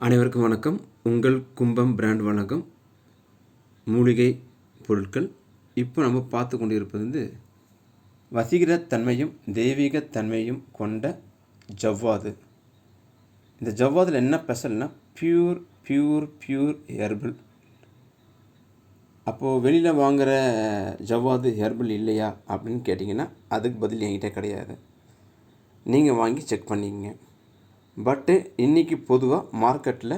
அனைவருக்கும் வணக்கம். உங்கள் கும்பம் பிராண்ட் வழங்கும் மூலிகை பொருட்கள். இப்போ நம்ம பார்த்து கொண்டிருப்பது வசீகர தன்மையும் தெய்வீக தன்மையும் கொண்ட ஜவ்வாது. இந்த ஜவ்வாதில் என்ன ஸ்பெஷல்னா பியூர் ஹெர்பல். அப்போது வெளியில் வாங்குகிற ஜவ்வாது ஹெர்பல் இல்லையா அப்படின்னு கேட்டிங்கன்னா அதுக்கு பதில் என்கிட்ட கிடையாது. நீங்கள் வாங்கி செக் பண்ணிக்கங்க. பட்டு இன்றைக்கி பொதுவாக மார்க்கெட்டில்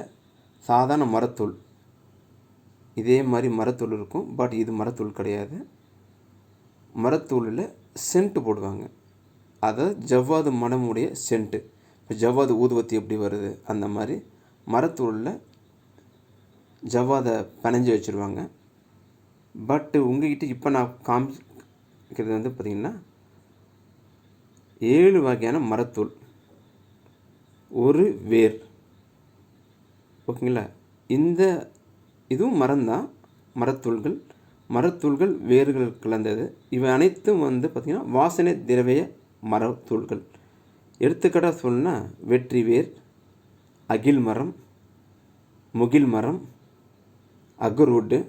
சாதாரண மரத்தூள் இதே மாதிரி மரத்தூள் இருக்கும். பட் இது மரத்தூள் கிடையாது. மரத்தூளில் சென்ட்டு போடுவாங்க. அதாவது ஜவ்வாது மனமுடைய சென்ட்டு. இப்போ ஜவ்வாது ஊதுவத்தி எப்படி வருது அந்த மாதிரி மரத்தூளில் ஜவ்வாதை பிணைஞ்சி வச்சுருவாங்க. பட்டு உங்கள்கிட்ட இப்போ நான் காமிக்கிறது பார்த்திங்கன்னா 7 வகையான மரத்தூள், ஒரு வேர். ஓகேங்களா? இதுவும் மரம்தான். மரத்தூள்கள் வேர்கள் கலந்தது. இவை அனைத்தும் பார்த்திங்கன்னா வாசனை திரவிய மரத்தூள்கள். எடுத்துக்காட்டாக சொல்லணும்னா வெற்றி வேர், அகில் மரம், முகில் மரம், அகர்வுட்டு,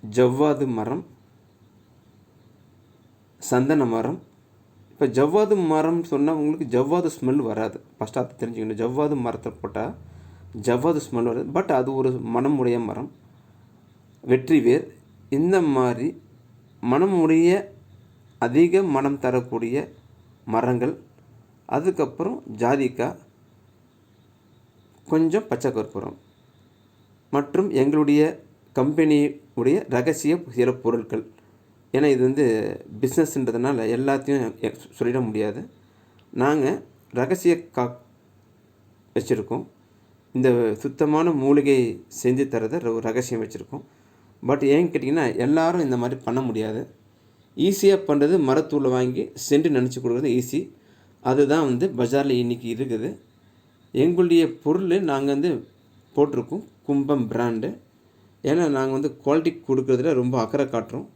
ஜவ்வாது மரம், சந்தன மரம். இப்போ ஜவ்வாது மரம் சொன்னால் உங்களுக்கு ஜவ்வாது ஸ்மெல் வராது. ஃபஸ்ட்டு அதை தெரிஞ்சுக்கணும். ஜவ்வாது மரத்தை போட்டால் ஜவ்வாது ஸ்மெல் வராது. பட் அது ஒரு மனமுடைய மரம். வெற்றி வேர் இந்த மாதிரி மனமுடைய அதிக மனம் தரக்கூடிய மரங்கள். அதுக்கப்புறம் ஜாதிக்காய், கொஞ்சம் பச்சை கற்பூரம் மற்றும் எங்களுடைய கம்பெனியுடைய ரகசிய சில பொருட்கள். ஏன்னா இது பிஸ்னஸ்ன்றதுனால எல்லாத்தையும் சொல்லிட முடியாது. நாங்கள் ரகசிய வச்சுருக்கோம். இந்த சுத்தமான மூலிகை செஞ்சு தரதை ஒரு ரகசியம் வச்சுருக்கோம். பட் ஏன்னு கேட்டிங்கன்னா எல்லோரும் இந்த மாதிரி பண்ண முடியாது. ஈஸியாக பண்ணுறது மரத்தூளை வாங்கி சென்று நினச்சி கொடுக்குறது ஈஸி. அதுதான் பஜாரில் இன்றைக்கி இருக்குது. எங்களுடைய பொருள் நாங்கள் போட்டிருக்கோம் கும்பம் பிராண்டு. ஏன்னா நாங்கள் குவாலிட்டி கொடுக்குறதுல ரொம்ப அக்கறை காட்டுறோம்.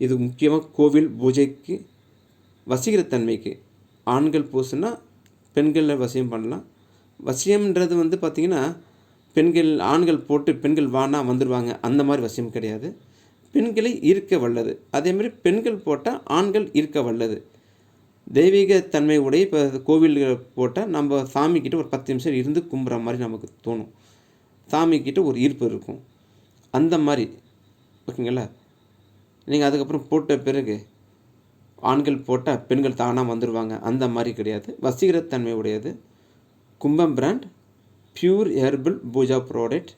இது முக்கியமாக கோவில் பூஜைக்கு, வசீகரத்தன்மைக்கு. ஆண்கள் பூசுனா பெண்களில் வசியம் பண்ணலாம். வசியம்ன்றது பார்த்திங்கன்னா ஆண்கள் போட்டு பெண்கள் வானா வந்துடுவாங்க அந்த மாதிரி வசியம் கிடையாது. பெண்களை ஈர்க்க வல்லது. அதேமாதிரி பெண்கள் போட்டால் ஆண்கள் ஈர்க்க வல்லது. தெய்வீக தன்மை உடைய இப்போ கோவில்கள் போட்டால் நம்ம சாமிக்கிட்ட ஒரு 10 நிமிஷம் இருந்து கும்புற மாதிரி நமக்கு தோணும். சாமிக்கிட்ட ஒரு ஈர்ப்பு இருக்கும். அந்த மாதிரி ஓகேங்களா? நீங்கள் அதுக்கப்புறம் போட்ட பிறகு ஆண்கள் போட்டால் பெண்கள் தானாக வந்துடுவாங்க அந்த மாதிரி கிடையாது. வசீகரத்தன்மை உடையது. கும்பம் brand pure herbal Pooja product.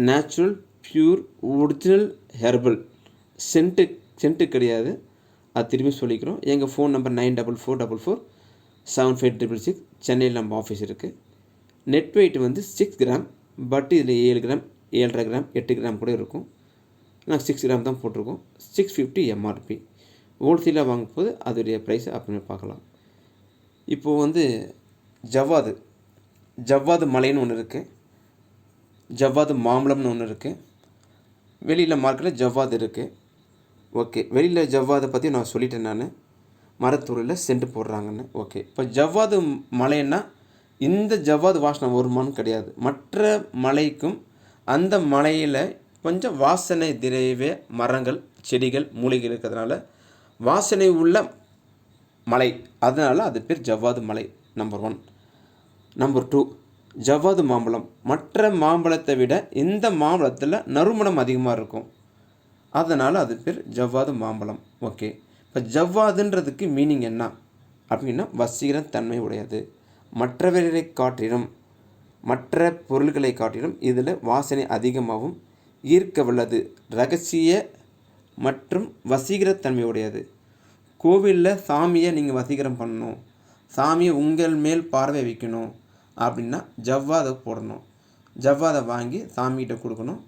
Natural pure original herbal. Scent கிடையாது. அது திரும்பி சொல்லிக்கிறோம். எங்கள் ஃபோன் நம்பர் 9444475666. சென்னையில் நம்ம ஆஃபீஸ் இருக்குது. Net wait 6 gram. பட் இதில் 7 கிராம், 7.5 கிராம், 8 கிராம் கூட இருக்கும். நாங்கள் 6 கிராம் தான் போட்டிருக்கோம். 650 எம்ஆர்பி. ஹோல்சேலாக வாங்கும்போது அதோடைய ப்ரைஸ் அப்படின்னு பார்க்கலாம். இப்போது ஜவ்வாது மலைன்னு ஒன்று இருக்குது. ஜவ்வாது மாம்பழம்னு ஒன்று இருக்குது. வெளியில் மார்க்கெட்டில் ஜவ்வாது இருக்குது. ஓகே, வெளியில் ஜவ்வாதை பற்றி நான் சொல்லிட்டேன். நான் மரத்தூரில் சென்ட் போடுறாங்கன்னு. ஓகே, இப்போ ஜவ்வாது மலைன்னா இந்த ஜவ்வாது வாசனை வருமானு கிடையாது. மற்ற மலைக்கும் அந்த மலையில் கொஞ்சம் வாசனை திரவிய மரங்கள், செடிகள், மூலிகை இருக்கிறதுனால வாசனை உள்ள மலை. அதனால் அது பேர் ஜவ்வாது மலை. நம்பர் 1. நம்பர் 2, ஜவ்வாது மாம்பழம். மற்ற மாம்பழத்தை விட இந்த மாம்பழத்தில் நறுமணம் அதிகமாக இருக்கும். அதனால் அது பேர் ஜவ்வாது மாம்பழம். ஓகே, இப்போ ஜவ்வாதுன்றதுக்கு மீனிங் என்ன அப்படின்னா வசீகர தன்மை உடையது. மற்றவர்களை காட்டிலும், மற்ற பொருள்களை காட்டிலும் இதில் வாசனை அதிகமாகவும் ஈர்க்க வல்லது. ரகசிய மற்றும் வசீகரத்தன்மை உடையது. கோவிலில் சாமியை நீங்கள் வசீகரம் பண்ணணும், சாமியை உங்கள் மேல் பார்வை வைக்கணும் அப்படின்னா ஜவ்வாதை போடணும். ஜவ்வாதை வாங்கி சாமிகிட்ட கொடுக்கணும்.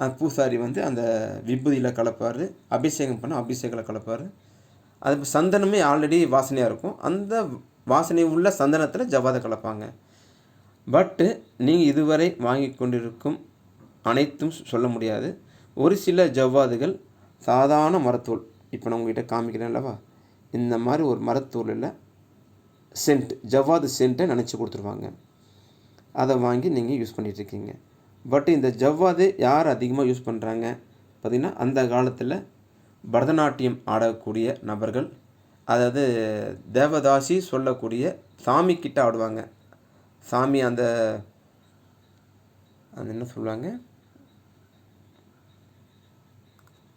அந்த பூசாரி அந்த விபூதியில் கலப்பார். அபிஷேகம் பண்ண அபிஷேகத்தில் கலப்பார். அது சந்தனமே ஆல்ரெடி வாசனையாக இருக்கும். அந்த வாசனை உள்ள சந்தனத்தில் ஜவ்வாதை கலப்பாங்க. பட்டு நீங்கள் இதுவரை வாங்கி கொண்டிருக்கும் அனைத்தும் சொல்ல முடியாது. ஒரு சில ஜவ்வாதுகள் சாதாரண மரத்தூள். இப்போ நான் உங்கள்கிட்ட காமிக்கிறேன் அல்லவா, இந்த மாதிரி ஒரு மரத்தூளில் ஜவ்வாது சென்ட்டை நினச்சி கொடுத்துருவாங்க. அதை வாங்கி நீங்கள் யூஸ் பண்ணிகிட்ருக்கீங்க. பட் இந்த ஜவ்வாது யார் அதிகமாக யூஸ் பண்ணுறாங்க பார்த்திங்கன்னா, அந்த காலத்தில் பரதநாட்டியம் ஆடக்கூடிய நபர்கள், அதாவது தேவதாசி சொல்லக்கூடிய சாமிக்கிட்ட ஆடுவாங்க. சாமி அந்த என்ன சொல்லுவாங்க,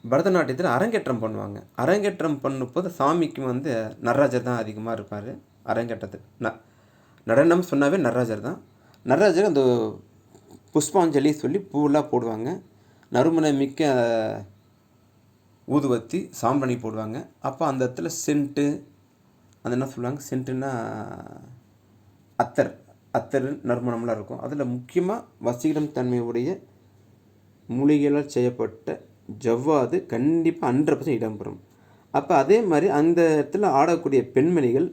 பரதநாட்டியத்தில் அரங்கேற்றம் பண்ணுவாங்க. அரங்கேற்றம் பண்ணும்போது சாமிக்கு வந்து நடராஜர் தான் அதிகமாக இருப்பார். அரங்கேற்றத்தில் நடனம் சொன்னாவே நடராஜர் தான். நடராஜர் அந்த புஷ்பாஞ்சலி சொல்லி பூவெல்லாம் போடுவாங்க. நறுமணம் மிக்க ஊதுவத்தி சாம்பிராணி போடுவாங்க. அப்போ அந்த இடத்துல சென்ட்டு, அது என்ன சொல்லுவாங்க, சென்ட்டுன்னா அத்தர் நறுமணம்லாம் இருக்கும். அதில் முக்கியமாக வசீகரம் தன்மையுடைய மூலிகைகளால் செய்யப்பட்ட ஜவ்வாது கண்டிப்பாக 100% இடம்பெறும். அப்போ அதே மாதிரி அந்த இடத்துல ஆடக்கூடிய பெண்மணிகள்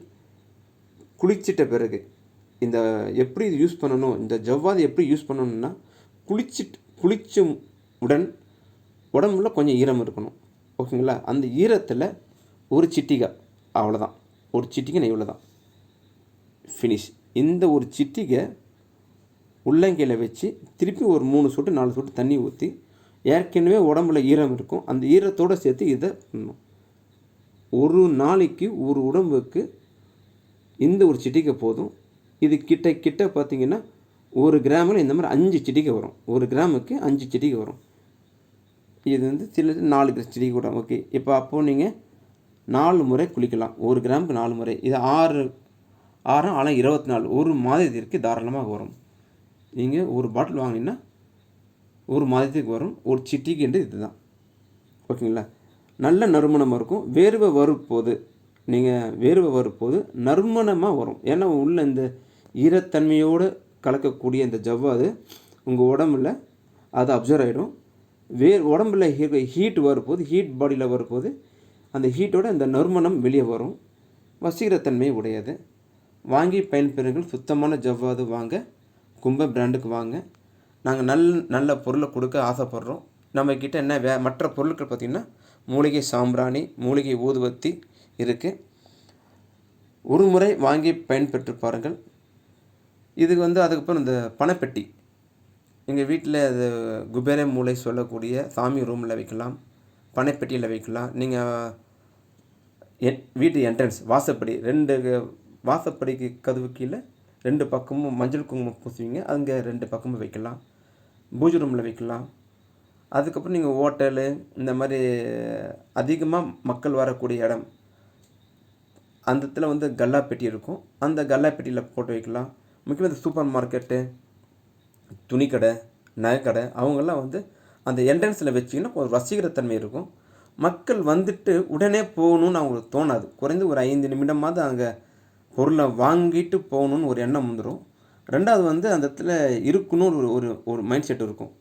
குளிச்சிட்ட பிறகு இந்த எப்படி யூஸ் பண்ணணும், இந்த ஜவ்வாது எப்படி யூஸ் பண்ணணும்னா, குளிச்ச உடன் உடம்புல கொஞ்சம் ஈரம் இருக்கணும். ஓகேங்களா? அந்த ஈரத்தில் ஒரு சிட்டிகை, அவ்வளோதான், ஒரு சிட்டிகை நெய், இவ்வளோ தான், ஃபினிஷ். இந்த ஒரு சிட்டிகை உள்ளங்கையில் வச்சு திருப்பி ஒரு 3 சொட்டு 4 சொட்டு தண்ணி ஊற்றி, ஏற்கனவே உடம்புல ஈரம் இருக்கும், அந்த ஈரத்தோடு சேர்த்து இதை பண்ணணும். ஒரு நாளைக்கு ஒரு உடம்புக்கு இந்த ஒரு சிட்டிகை போதும். இது கிட்ட பார்த்திங்கன்னா 1 கிராமில் இந்த மாதிரி 5 சிட்டிகை வரும். 1 கிராமுக்கு 5 சிட்டிகை வரும். இது வந்து சில 4 சிட்டிகை கூட. ஓகே, இப்போ அப்போது நீங்கள் 4 முறை குளிக்கலாம். 1 கிராமுக்கு 4 முறை. இது 6 24 ஒரு மாதத்திற்கு தாராளமாக வரும். நீங்கள் ஒரு பாட்டில் வாங்கினீங்கன்னா ஒரு மாதத்துக்கு வரும். ஒரு சிட்டிகைன்றது இது தான். ஓகேங்களா? நல்ல நறுமணமாக இருக்கும். வேர்வை வரும்போது நறுமணமாக வரும். ஏன்னா உள்ள இந்த ஈரத்தன்மையோடு கலக்கக்கூடிய இந்த ஜவ்வாது உங்கள் உடம்புல அது அப்சர்வ் ஆகிடும். உடம்புல ஹீட் வரும்போது, ஹீட் பாடியில் வரும்போது அந்த ஹீட்டோட அந்த நறுமணம் வெளியே வரும். வசீகரத்தன்மை உடையது. வாங்கி பயன்பெறுங்கள். சுத்தமான ஜவ்வாது வாங்க, கும்பம் பிராண்டுக்கு வாங்க. நாங்கள் நல்ல பொருளை கொடுக்க ஆசைப்படுறோம். நம்மக்கிட்ட என்ன மற்ற பொருட்கள் பார்த்திங்கன்னா, மூலிகை சாம்பிராணி, மூலிகை ஊதுவத்தி இருக்குது. ஒரு முறை வாங்கி பயன்பெற்று பாருங்கள். இது வந்து அதுக்கப்புறம் இந்த பணப்பெட்டி, எங்கள் வீட்டில் அது குபேர மூளை சொல்லக்கூடிய சாமி ரூமில் வைக்கலாம், பணப்பெட்டியில் வைக்கலாம். நீங்கள் வீட்டு என்ட்ரன்ஸ் வாசப்படி, 2 வாசப்படிக்கு கதவு கீழே 2 பக்கமும் மஞ்சள் குங்குமம் பூசுவீங்க, அங்கே 2 பக்கமும் வைக்கலாம். பூஜை ரூமில் வைக்கலாம். அதுக்கப்புறம் நீங்கள் ஹோட்டலு, இந்த மாதிரி அதிகமாக மக்கள் வரக்கூடிய இடம், அந்த இடத்துல வந்து கல்லா பெட்டி இருக்கும். அந்த கல்லா பெட்டியில் போட்டு வைக்கலாம். முக்கியமாக இந்த சூப்பர் மார்க்கெட்டு, துணிக்கடை, நகைக்கடை, அவங்கெல்லாம் வந்து அந்த என்ட்ரன்ஸில் வச்சிங்கன்னா ஒரு வசீகரத்தன்மை இருக்கும். மக்கள் வந்துட்டு உடனே போகணுன்னு அவங்களுக்கு தோணாது. குறைந்து ஒரு 5 நிமிடமாவது அங்கே பொருளை வாங்கிட்டு போகணுன்னு ஒரு எண்ணம் வந்துடும். 2வது வந்து அந்த இடத்துல இருக்கணும்னு ஒரு மைண்ட் செட் இருக்கும்.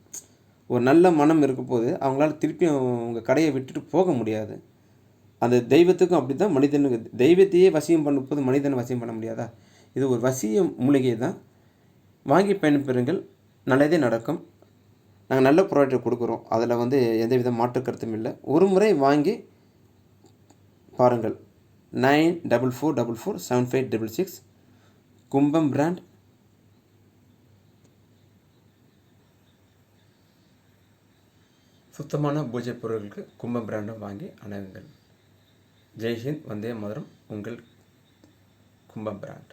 ஒரு நல்ல மனம் இருக்கும் போது அவங்களால திருப்பி அவங்க கடையை விட்டுட்டு போக முடியாது. அந்த தெய்வத்துக்கும் அப்படி தான், மனிதனுக்கு தெய்வத்தையே வசியம் பண்ணும்போது மனிதனை வசியம் பண்ண முடியாதா? இது ஒரு வசிய மூலிகை தான். வாங்கி பயன்பெறுங்கள். நல்லதே நடக்கும். நாங்கள் நல்ல ப்ராடக்ட் கொடுக்குறோம். அதில் வந்து எந்தவித மாற்று கருத்தும் இல்லை. ஒரு முறை வாங்கி பாருங்கள். 94447566 கும்பம் பிராண்ட். சுத்தமான பூஜை பொருட்களுக்கு கும்பம் பிராண்டும் வாங்கி அணுகுங்கள். ஜெய்ஹிந்த், வந்தே மதுரம். உங்கள் கும்பம் பிராண்ட்.